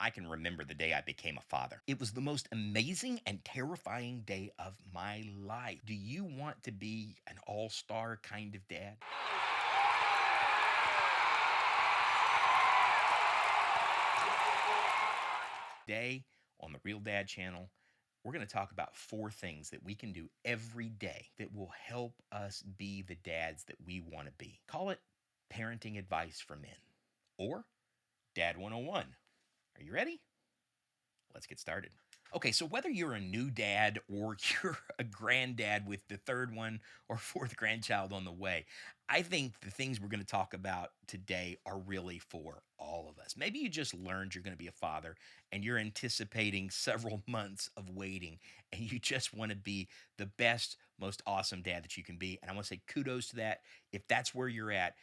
I can remember the day I became a father. It was the most amazing and terrifying day of my life. Do you want to be an all star kind of dad? Today on the Real Dad channel, we're going to talk about four things that we can do every day that will help us be the dads that we want to be. Call it parenting advice for men or Dad 101. Are you ready? Let's get started. Okay, so whether you're a new dad or you're a granddad with the third one or fourth grandchild on the way, I think the things we're going to talk about today are really for all of us. Maybe you just learned you're going to be a father and you're anticipating several months of waiting and you just want to be the best, most awesome dad that you can be. And I want to say kudos to that. If that's where you're at,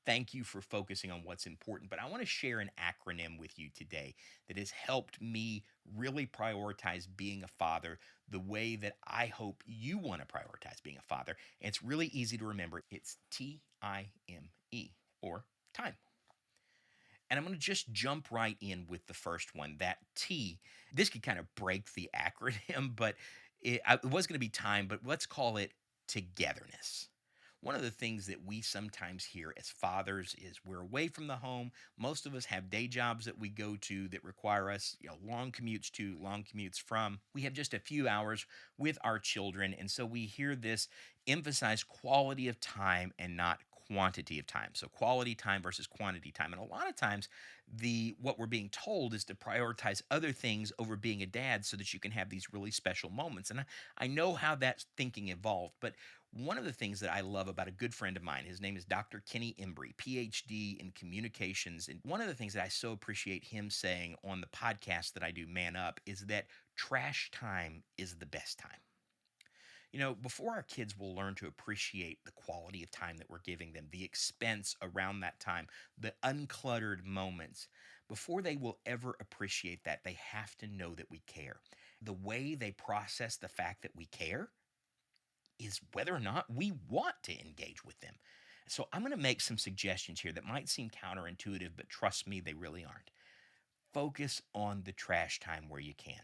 thank you for focusing on what's important. But I want to share an acronym with you today that has helped me really prioritize being a father the way that I hope you want to prioritize being a father. And it's really easy to remember. It's TIME or time. And I'm going to just jump right in with the first one. That T, this could kind of break the acronym, but it was going to be time, but let's call it togetherness. One of the things that we sometimes hear as fathers is we're away from the home. Most of us have day jobs that we go to that require us, long commutes to, long commutes from. We have just a few hours with our children. And so we hear this emphasize quality of time and not quantity of time. So quality time versus quantity time. And a lot of times the what we're being told is to prioritize other things over being a dad so that you can have these really special moments. And I know how that thinking evolved, but one of the things that I love about a good friend of mine, his name is Dr. Kenny Embry, PhD in communications. And one of the things that I so appreciate him saying on the podcast that I do, Man Up, is that trash time is the best time. Before our kids will learn to appreciate the quality of time that we're giving them, the expense around that time, the uncluttered moments, before they will ever appreciate that, they have to know that we care. The way they process the fact that we care is whether or not we want to engage with them. So I'm going to make some suggestions here that might seem counterintuitive, but trust me, they really aren't. Focus on the trash time where you can.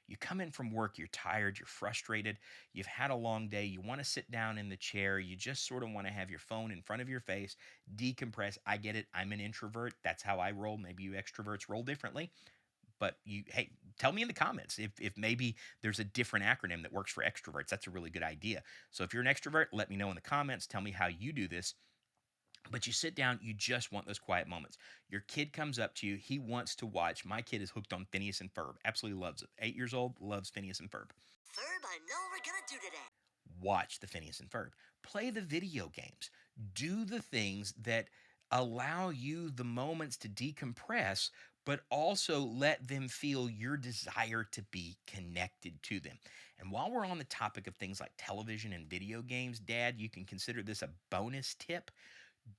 You come in from work, you're tired, you're frustrated, you've had a long day, you want to sit down in the chair, you just sort of want to have your phone in front of your face, decompress. I get it. I'm an introvert. That's how I roll. Maybe you extroverts roll differently. But hey, tell me in the comments if maybe there's a different acronym that works for extroverts. That's a really good idea. So if you're an extrovert, let me know in the comments. Tell me how you do this. But you sit down, you just want those quiet moments. Your kid comes up to you, he wants to watch. My kid is hooked on Phineas and Ferb, absolutely loves it. 8 years old, loves Phineas and Ferb. Ferb, I know what we're gonna do today. Watch the Phineas and Ferb. Play the video games. Do the things that allow you the moments to decompress, but also let them feel your desire to be connected to them. And while we're on the topic of things like television and video games, Dad, you can consider this a bonus tip.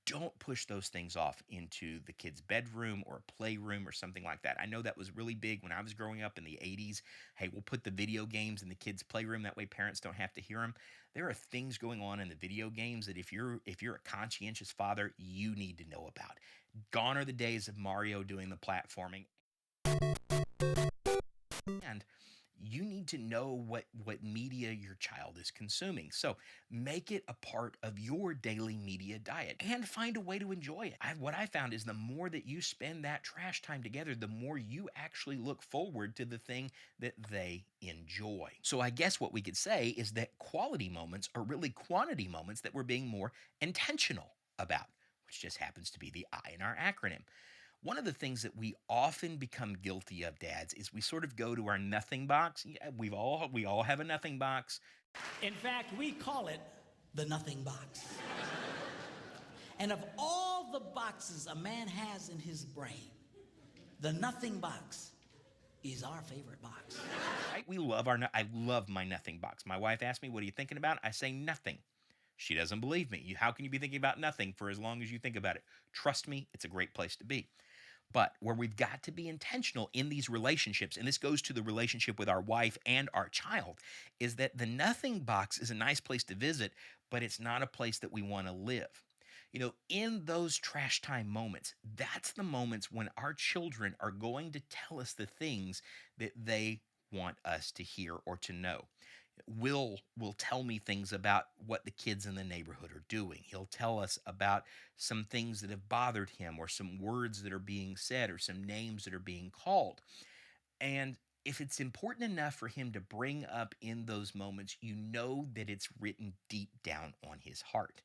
Don't push those things off into the kid's bedroom or playroom or something like that. I know that was really big when I was growing up in the 80s. Hey, we'll put the video games in the kids' playroom, that way parents don't have to hear them. There are things going on in the video games that if you're a conscientious father, you need to know about. Gone are the days of Mario doing the platforming. And you need to know what media your child is consuming. So make it a part of your daily media diet and find a way to enjoy it. What I found is the more that you spend that trash time together, the more you actually look forward to the thing that they enjoy. So I guess what we could say is that quality moments are really quantity moments that we're being more intentional about, which just happens to be the I in our acronym. One of the things that we often become guilty of, dads, is we sort of go to our nothing box. Yeah, we all have a nothing box. In fact, we call it the nothing box. And of all the boxes a man has in his brain, the nothing box is our favorite box. Right? I love my nothing box. My wife asks me, "What are you thinking about?" I say nothing. She doesn't believe me. How can you be thinking about nothing for as long as you think about it? Trust me, it's a great place to be. But where we've got to be intentional in these relationships, and this goes to the relationship with our wife and our child, is that the nothing box is a nice place to visit, but it's not a place that we want to live. In those trash time moments, that's the moments when our children are going to tell us the things that they want us to hear or to know. Will tell me things about what the kids in the neighborhood are doing. He'll tell us about some things that have bothered him, or some words that are being said, or some names that are being called. And if it's important enough for him to bring up in those moments, you know that it's written deep down on his heart.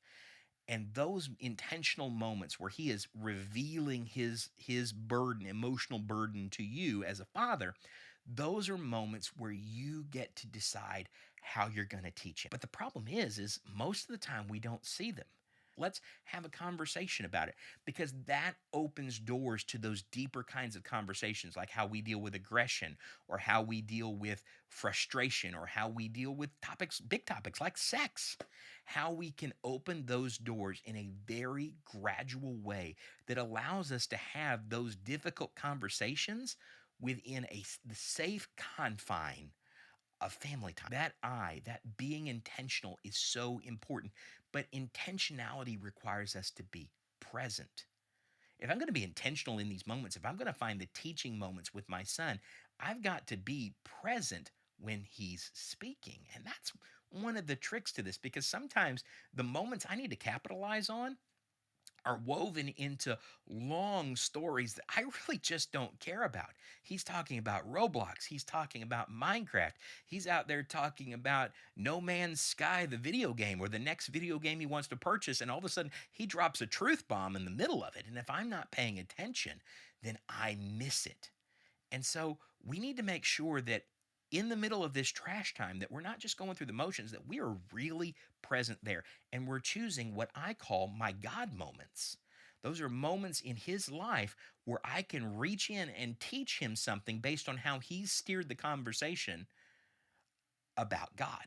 And those intentional moments where he is revealing his burden, emotional burden to you as a father, those are moments where you get to decide how you're going to teach him. But the problem is most of the time we don't see them. Let's have a conversation about it, because that opens doors to those deeper kinds of conversations, like how we deal with aggression, or how we deal with frustration, or how we deal with topics, big topics like sex. How we can open those doors in a very gradual way that allows us to have those difficult conversations within the safe confine of family time. That being intentional is so important, but intentionality requires us to be present. If I'm going to be intentional in these moments, if I'm going to find the teaching moments with my son, I've got to be present when he's speaking. And that's one of the tricks to this, because sometimes the moments I need to capitalize on are woven into long stories that I really just don't care about. He's talking about Roblox. He's talking about Minecraft. He's out there talking about No Man's Sky, the video game, or the next video game he wants to purchase. And all of a sudden, he drops a truth bomb in the middle of it. And if I'm not paying attention, then I miss it. And so we need to make sure that in the middle of this trash time, that we're not just going through the motions, that we are really present there, and we're choosing what I call my God moments. Those are moments in his life where I can reach in and teach him something based on how he's steered the conversation about God.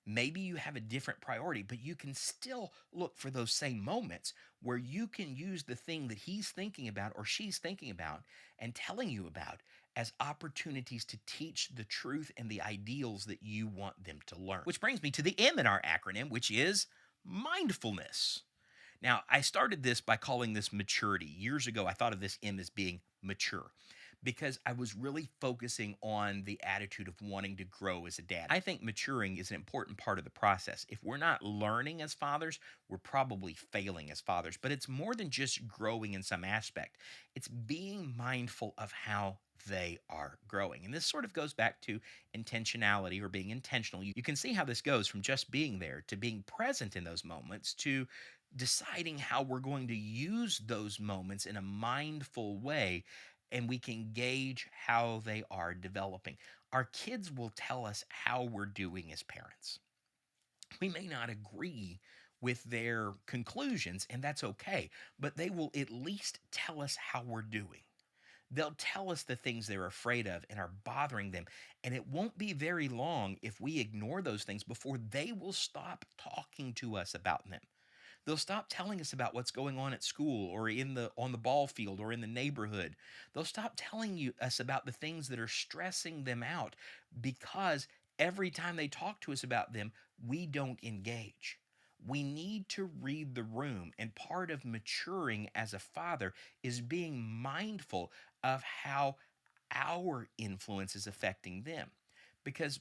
Maybe you have a different priority, but you can still look for those same moments where you can use the thing that he's thinking about or she's thinking about and telling you about as opportunities to teach the truth and the ideals that you want them to learn. Which brings me to the M in our acronym, which is mindfulness. Now, I started this by calling this maturity. Years ago, I thought of this M as being mature, because I was really focusing on the attitude of wanting to grow as a dad. I think maturing is an important part of the process. If we're not learning as fathers, we're probably failing as fathers. But it's more than just growing in some aspect, it's being mindful of how they are growing. And this sort of goes back to intentionality, or being intentional. You can see how this goes from just being there to being present in those moments to deciding how we're going to use those moments in a mindful way, and we can gauge how they are developing. Our kids will tell us how we're doing as parents. We may not agree with their conclusions, and that's okay, but they will at least tell us how we're doing. They'll tell us the things they're afraid of and are bothering them. And it won't be very long if we ignore those things before they will stop talking to us about them. They'll stop telling us about what's going on at school, or in the on the ball field, or in the neighborhood. They'll stop telling us about the things that are stressing them out, because every time they talk to us about them, we don't engage. We need to read the room, and part of maturing as a father is being mindful of how our influence is affecting them. Because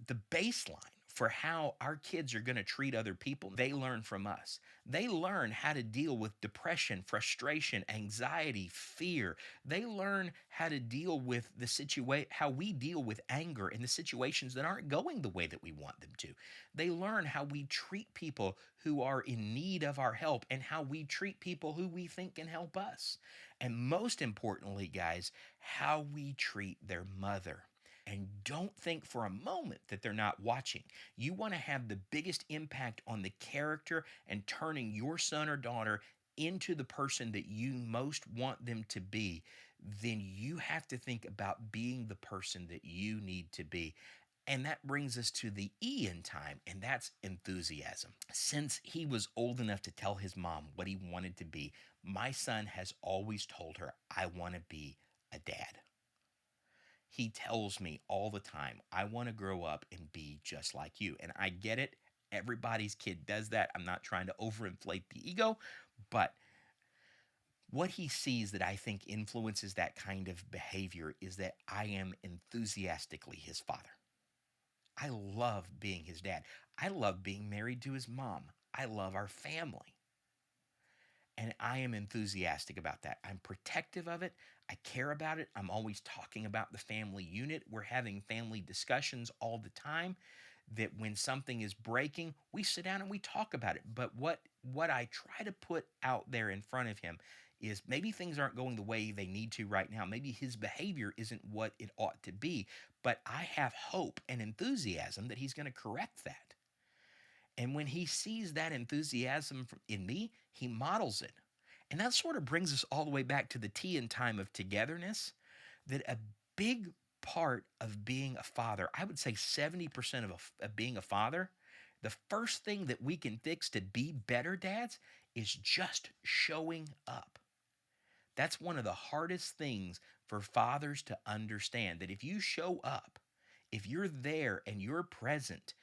the baseline for how our kids are going to treat other people, they learn from us. They learn how to deal with depression, frustration, anxiety, fear. They learn how to deal with how we deal with anger in the situations that aren't going the way that we want them to. They learn how we treat people who are in need of our help, and how we treat people who we think can help us. And most importantly, guys, how we treat their mother. And don't think for a moment that they're not watching. You want to have the biggest impact on the character and turning your son or daughter into the person that you most want them to be. Then you have to think about being the person that you need to be. And that brings us to the E in time, and that's enthusiasm. Since he was old enough to tell his mom what he wanted to be, my son has always told her, I want to be a dad. He tells me all the time, I want to grow up and be just like you. And I get it. Everybody's kid does that. I'm not trying to overinflate the ego, But what he sees that I think influences that kind of behavior is that I am enthusiastically his father. I love being his dad. I love being married to his mom. I love our family. And I am enthusiastic about that. I'm protective of it. I care about it. I'm always talking about the family unit. We're having family discussions all the time that when something is breaking, we sit down and we talk about it. But what I try to put out there in front of him is maybe things aren't going the way they need to right now. Maybe his behavior isn't what it ought to be, but I have hope and enthusiasm that he's going to correct that. And when he sees that enthusiasm in me, he models it. And that sort of brings us all the way back to the T in time of togetherness, that a big part of being a father, I would say 70% of being a father, the first thing that we can fix to be better dads is just showing up. That's one of the hardest things for fathers to understand, that if you show up, if you're there and you're present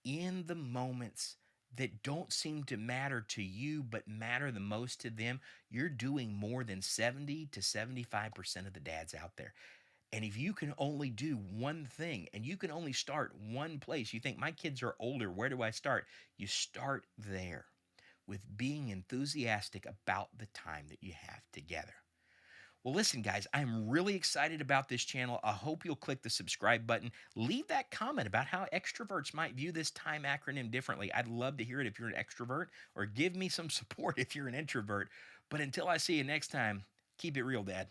in the moments that don't seem to matter to you but matter the most to them, you're doing more than 70 to 75% of the dads out there. And if you can only do one thing and you can only start one place, you think, my kids are older, where do I start? You start there with being enthusiastic about the time that you have together. Well, listen, guys, I'm really excited about this channel. I hope you'll click the subscribe button. Leave that comment about how extroverts might view this TIME acronym differently. I'd love to hear it if you're an extrovert, or give me some support if you're an introvert. But until I see you next time, keep it real, Dad.